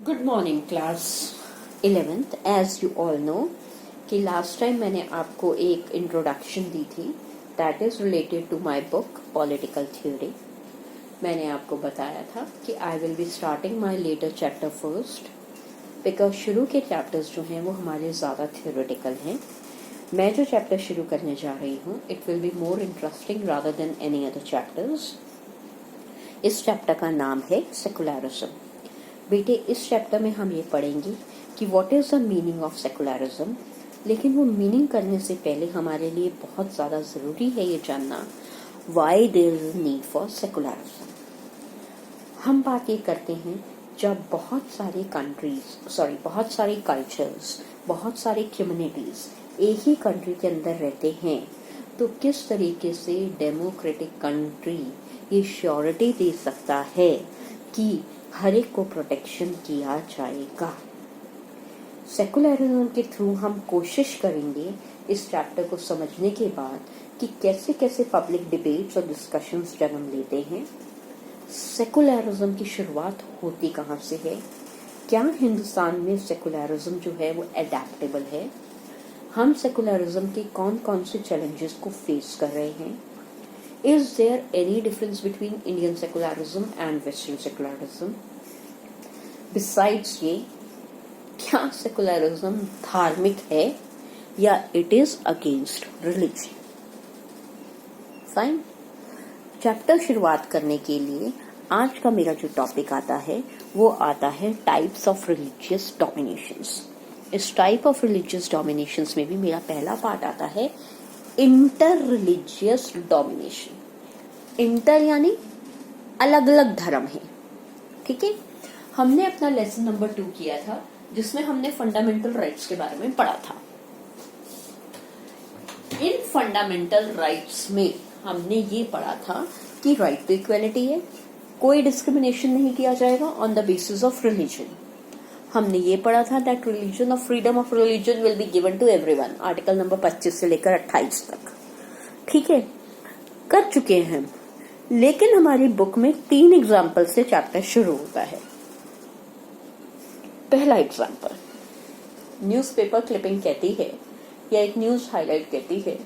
Good morning class 11th। As you all know कि last time मैंने आपको एक इंट्रोडक्शन दी थी that is related to my book political theory. मैंने आपको बताया था कि I will be starting my later chapter first because शुरू के चैप्टर्स जो हैं वो हमारे ज़्यादा थ्योरेटिकल हैं। मैं जो चैप्टर शुरू करने जा रही हूँ it will be more interesting rather than any other chapters. इस चैप्टर का नाम है सेकुलरिज्म। बेटे, इस चैप्टर में हम ये पढ़ेंगे कि what is the meaning of secularism, लेकिन वो मीनिंग करने से पहले हमारे लिए बहुत ज़्यादा ज़रूरी है ये जानना why there is need for secularism. हम बात ये करते हैं जब बहुत सारी बहुत सारी कल्चर्स, बहुत सारी कम्युनिटीज एक ही कंट्री के अंदर रहते हैं तो किस तरीके से डेमोक्रेटिक कंट्री ये श्योरिटी दे सकता है कि हर एक को प्रोटेक्शन किया जाएगा। सेकुलरिज्म के थ्रू हम कोशिश करेंगे इस चैप्टर को समझने के बाद कि कैसे कैसे पब्लिक डिबेट्स और डिस्कशंस जन्म लेते हैं। सेकुलरिज्म की शुरुआत होती कहाँ से है, क्या हिंदुस्तान में सेकुलरिज्म जो है वो एडेप्टेबल है, हम सेकुलरिज्म के कौन कौन से चैलेंजेस को फेस कर रहे हैं, Is there any difference between Indian secularism and Western secularism? Besides ये, क्या सेकुलरिज्म धार्मिक है या it is against religion? Fine. Chapter शुरुआत करने के लिए आज का मेरा जो टॉपिक आता है वो आता है टाइप्स ऑफ रिलीजियस डोमिनेशंस। इस टाइप ऑफ रिलीजियस डोमिनेशंस में भी मेरा पहला पार्ट आता है इंटर रिलीजियस डोमिनेशन। इंटर यानी अलग अलग धर्म है, ठीक है। हमने अपना लेसन नंबर 2 किया था जिसमें हमने फंडामेंटल राइट्स के बारे में पढ़ा था। इन फंडामेंटल राइट्स में हमने ये पढ़ा था कि राइट टू इक्वेलिटी है, कोई डिस्क्रिमिनेशन नहीं किया जाएगा on the basis of religion. हमने ये पढ़ा था that religion of freedom of religion will be given to everyone, article number 25 से लेकर 28 तक, ठीक है, कर चुके हैं हम। लेकिन हमारी बुक में 3 एग्जाम्पल से चैप्टर शुरू होता है। पहला एग्जाम्पल, न्यूज़पेपर क्लिपिंग कहती है या एक न्यूज हाईलाइट कहती है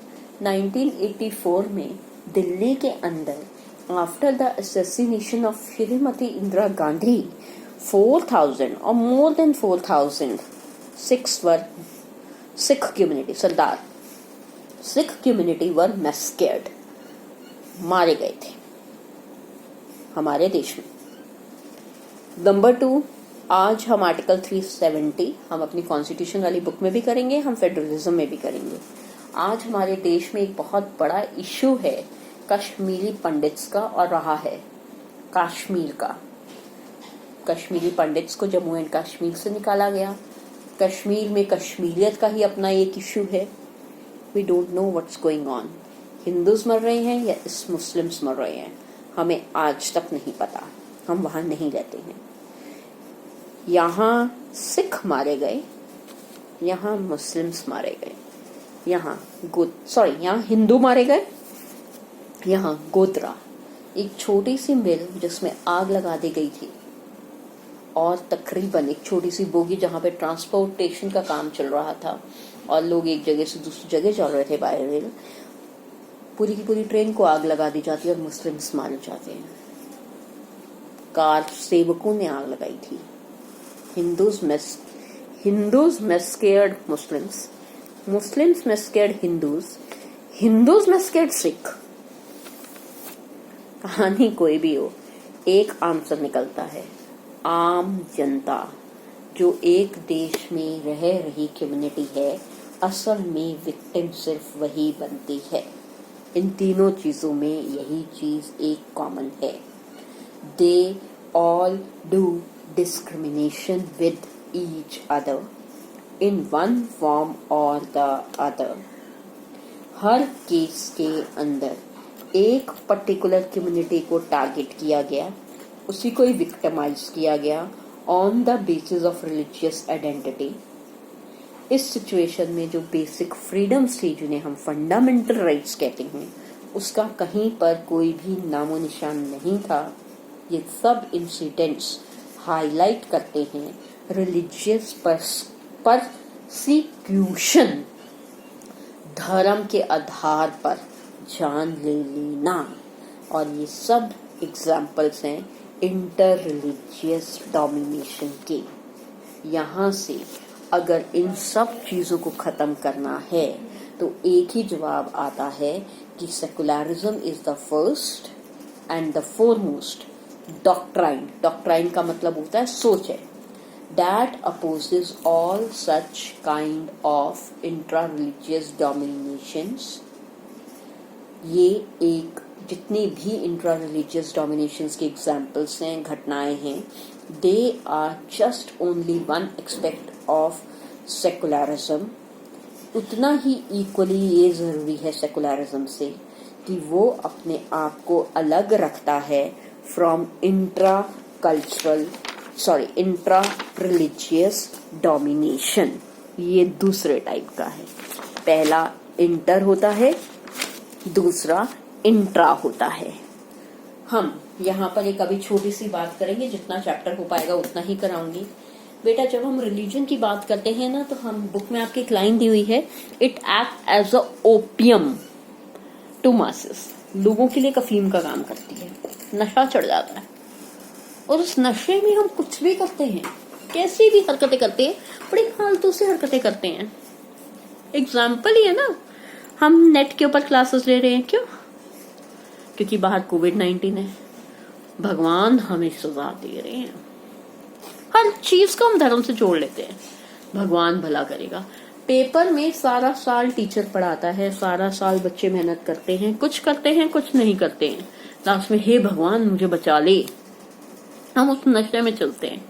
1984 में दिल्ली के अंदर after the assassination of Shrimati Indira Gandhi 4,000 or more than 4,000 Sikh community, Sardar Sikh community were massacred, मारे गए थे हमारे देश में। नंबर 2, आज हम आर्टिकल 370 हम अपनी कॉन्स्टिट्यूशन वाली बुक में भी करेंगे, हम फेडरलिज्म में भी करेंगे। आज हमारे देश में एक बहुत बड़ा इश्यू है कश्मीरी पंडित्स का, और रहा है कश्मीर का। कश्मीरी पंडित्स को जम्मू एंड कश्मीर से निकाला गया। कश्मीर में कश्मीरियत का ही अपना एक इश्यू है। We don't know what's going on. Hindus मर रहे हैं या इस मुस्लिम्स मर रहे हैं, हमें आज तक नहीं पता, हम वहां नहीं रहते हैं। यहाँ सिख मारे गए, यहाँ मुस्लिम्स मारे गए, यहाँ हिंदू मारे गए, यहाँ गोत्रा, एक छोटी सी मिल जिसमें आग लगा दी गई थी और तकरीबन एक छोटी सी बोगी जहां पे ट्रांसपोर्टेशन का काम चल रहा था और लोग एक जगह से दूसरी जगह चल रहे थे बाय रेल, पूरी की पूरी ट्रेन को आग लगा दी जाती है और मुस्लिम्स मारे जाते हैं। कार सेवकों ने आग लगाई थी। Hindus massacred Muslims, Muslims massacred Hindus, Hindus massacred Sikh. कहानी कोई भी हो, एक आंसर निकलता है, आम जनता जो एक देश में रह रही कम्युनिटी है, असल में विक्टिम सिर्फ वही बनती है। इन तीनों चीजों में यही चीज एक कॉमन है, they all do discrimination with each other in one form और द अदर। हर केस के अंदर एक पर्टिकुलर कम्युनिटी को टारगेट किया गया, उसी को ही विक्टिमाइज किया गया on the basis of religious identity. इस सिचुएशन में जो बेसिक फ्रीडम्स थी जिन्हें हम फंडामेंटल राइट्स कहते हैं, उसका कहीं पर कोई भी नामो निशान नहीं था। ये सब इंसिडेंट्स हाईलाइट करते हैं रिलीजियस परसिक्यूशन, धर्म के आधार पर जान ले लेना, और ये सब एग्जाम्पल्स हैं इंटर रिलीजियस डोमिनेशन के। यहाँ से अगर इन सब चीजों को खत्म करना है तो एक ही जवाब आता है कि secularism is the first and the foremost doctrine, doctrine का मतलब होता है सोच है, that opposes all such kind of intra religious dominations. ये एक जितनी भी इंट्रा रिलीजियस डोमिनेशंस के एग्जाम्पल्स हैं, घटनाएं हैं, they are just only one aspect of secularism. उतना ही इक्वली ये जरूरी है सेकुलरिज्म से कि वो अपने आप को अलग रखता है फ्रॉम इंट्रा रिलीजियस डोमिनेशन। ये दूसरे टाइप का है, पहला इंटर होता है, दूसरा इंट्रा होता है। हम यहाँ पर एक अभी छोटी सी बात करेंगे, जितना चैप्टर हो पाएगा उतना ही कराऊंगी। बेटा जब हम रिलीजन की बात करते हैं ना, तो हम बुक में आपकी एक लाइन दी हुई है, it act as a opium to masses, लोगों के लिए अफीम का काम करती है, नशा चढ़ जाता है और उस नशे में हम कुछ भी करते हैं, कैसी भी हरकतें करते हैं, बड़ी फालतू से हरकतें करते हैं। एग्जाम्पल ही है ना, हम नेट के ऊपर क्लासेस ले रहे हैं, क्यों? क्योंकि बाहर कोविड-19 है, भगवान हमें सजा दे रहे हैं। हर चीज को हम धर्म से जोड़ लेते हैं, भगवान भला करेगा। पेपर में सारा साल टीचर पढ़ाता है, सारा साल बच्चे मेहनत करते हैं, कुछ करते हैं कुछ नहीं करते हैं, लास्ट में हे भगवान मुझे बचा ले, हम उस नशे में चलते हैं।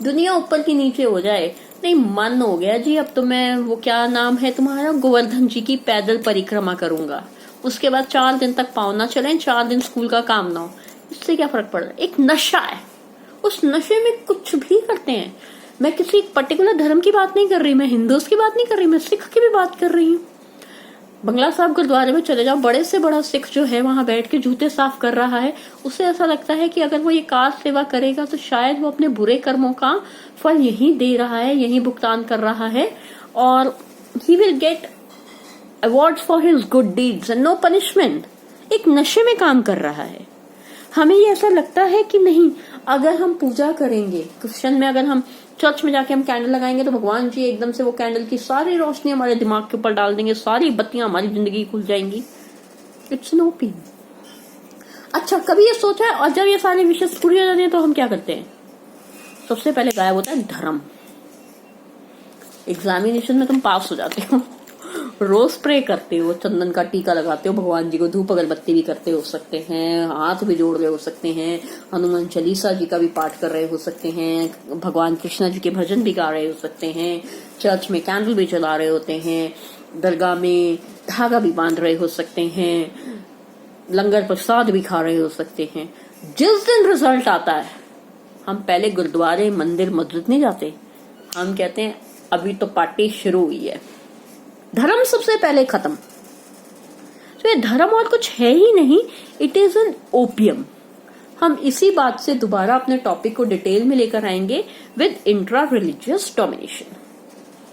दुनिया ऊपर की नीचे हो जाए, नहीं मन हो गया जी अब तो मैं वो क्या नाम है तुम्हारा, गोवर्धन जी की पैदल परिक्रमा करूंगा, उसके बाद 4 दिन तक पाँव ना चले, 4 दिन स्कूल का काम ना हो, इससे क्या फर्क पड़ रहा है? एक नशा है, उस नशे में कुछ भी करते हैं। मैं किसी पर्टिकुलर धर्म की बात नहीं कर रही, मैं हिंदूज की बात नहीं कर रही, मैं सिख की भी बात कर रही हूँ। बंगला साहब गुरुद्वारे में चले जाओ, बड़े से बड़ा सिख जो है वहां बैठ के जूते साफ कर रहा है, उसे ऐसा लगता है कि अगर वो ये कार सेवा करेगा तो शायद वो अपने बुरे कर्मों का फल यही दे रहा है, यही भुगतान कर रहा है, और he will get award for his good deeds and no punishment. एक नशे में काम कर रहा है। हमें ये ऐसा लगता है कि नहीं, अगर हम पूजा करेंगे, क्रिश्चियन में अगर हम चर्च में जाके हम कैंडल लगाएंगे तो भगवान जी एकदम से वो कैंडल की सारी रोशनी हमारे दिमाग के ऊपर डाल देंगे, सारी बत्तियां हमारी जिंदगी खुल जाएंगी। It's no opium. अच्छा, कभी ये सोचा है, और जब ये सारी विशेष पूरी हो जाती है तो हम क्या करते हैं? सबसे पहले गायब होता है धर्म। एग्जामिनेशन में तुम पास हो जाते हो, रोज प्रे करते हो, चंदन का टीका लगाते हो, भगवान जी को धूप अगरबत्ती भी करते हो सकते हैं, हाथ भी जोड़ रहे हो सकते हैं, हनुमान चालीसा जी का भी पाठ कर रहे हो सकते हैं, भगवान कृष्ण जी के भजन भी गा रहे हो सकते हैं, चर्च में कैंडल भी जला रहे होते हैं, दरगाह में धागा भी बांध रहे हो सकते हैं, लंगर प्रसाद भी खा रहे हो सकते हैं। जिस दिन रिजल्ट आता है, हम पहले गुरुद्वारे मंदिर मस्जिद नहीं जाते, हम कहते हैं अभी तो पार्टी शुरू हुई है। धर्म सबसे पहले खत्म। तो ये धर्म और कुछ है ही नहीं, इट इज एन ओपियम। हम इसी बात से दोबारा अपने टॉपिक को डिटेल में लेकर आएंगे विद इंट्रा रिलीजियस डोमिनेशन।